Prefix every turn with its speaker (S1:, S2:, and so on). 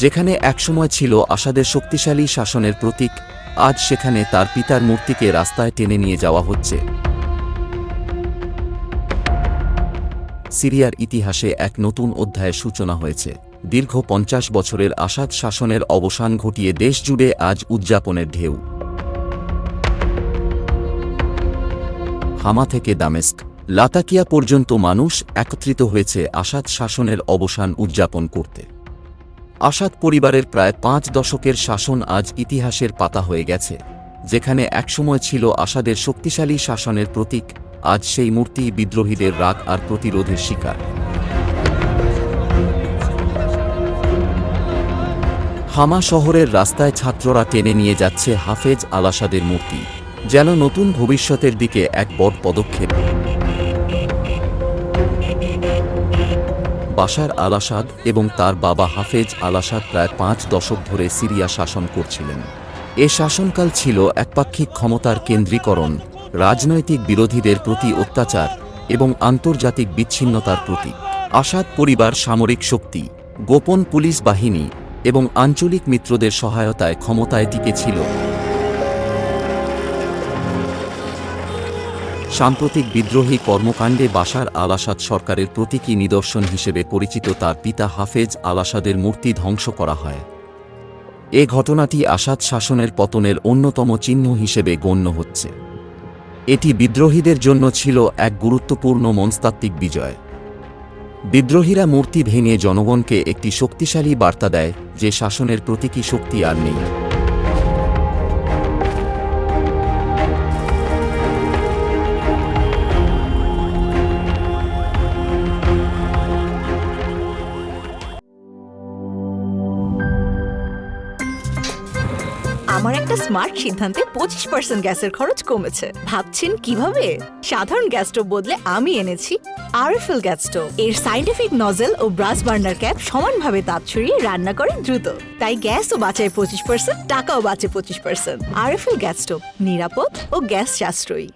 S1: যেখানে একসময় ছিল আসাদের শক্তিশালী শাসনের প্রতীক, আজ সেখানে তার পিতার মূর্তিকে রাস্তায় টেনে নিয়ে যাওয়া হচ্ছে। সিরিয়ার ইতিহাসে এক নতুন অধ্যায়ের সূচনা হয়েছে। দীর্ঘ ৫০ বছরের আসাদ শাসনের অবসান ঘটিয়ে দেশ জুড়ে আজ উদযাপনের ঢেউ। হামা থেকে দামেস্ক, লাতাকিয়া পর্যন্ত মানুষ একত্রিত হয়েছে আসাদ শাসনের অবসান উদযাপন করতে। আসাদ পরিবারের প্রায় ৫ দশকের শাসন আজ ইতিহাসের পাতা হয়ে গেছে। যেখানে একসময় ছিল আসাদের শক্তিশালী শাসনের প্রতীক, আজ সেই মূর্তি বিদ্রোহীদের রাগ আর প্রতিরোধের শিকার। হামা শহরের রাস্তায় ছাত্ররা টেনে নিয়ে যাচ্ছে হাফেজ আল আসাদের মূর্তি, যেন নতুন ভবিষ্যতের দিকে এক বড় পদক্ষেপ। বাশার আল আসাদ এবং তার বাবা হাফেজ আল আসাদ প্রায় ৫ দশক ধরে সিরিয়া শাসন করছিলেন। এ শাসনকাল ছিল একপাক্ষিক ক্ষমতার কেন্দ্রীকরণ, রাজনৈতিক বিরোধীদের প্রতি অত্যাচার এবং আন্তর্জাতিক বিচ্ছিন্নতার প্রতীক। আসাদ পরিবার সামরিক শক্তি, গোপন পুলিশ বাহিনী এবং আঞ্চলিক মিত্রদের সহায়তায় ক্ষমতায় টিকে ছিল। সাম্প্রতিক বিদ্রোহী কর্মকাণ্ডে বাশার আল আসাদ সরকারের প্রতীকী নিদর্শন হিসেবে পরিচিত তার পিতা হাফেজ আল আসাদের মূর্তি ধ্বংস করা হয়। এ ঘটনাটি আসাদ শাসনের পতনের অন্যতম চিহ্ন হিসেবে গণ্য হচ্ছে। এটি বিদ্রোহীদের জন্য ছিল এক গুরুত্বপূর্ণ মনস্তাত্ত্বিক বিজয়। বিদ্রোহীরা মূর্তি ভেঙে জনগণকে একটি শক্তিশালী বার্তা দেয় যে শাসনের প্রতীকী শক্তি আর নেই।
S2: আমার একটা স্মার্ট সিদ্ধান্তে 25% গ্যাসের খরচ কমেছে। ভাবছেন কিভাবে? সাধারণ গ্যাস স্টোভ বদলে আমি এনেছি আরএফএল গ্যাস স্টোভ। এর সাইন্টিফিক নজল ও ব্রাস বার্নার ক্যাপ সমানভাবে তাপ ছড়িয়ে রান্না করে দ্রুত, তাই গ্যাসও বাঁচায় 25%, টাকাও বাঁচে 25%। আরএফএল গ্যাস স্টোভ নিরাপদ ও গ্যাস সাশ্রয়ী।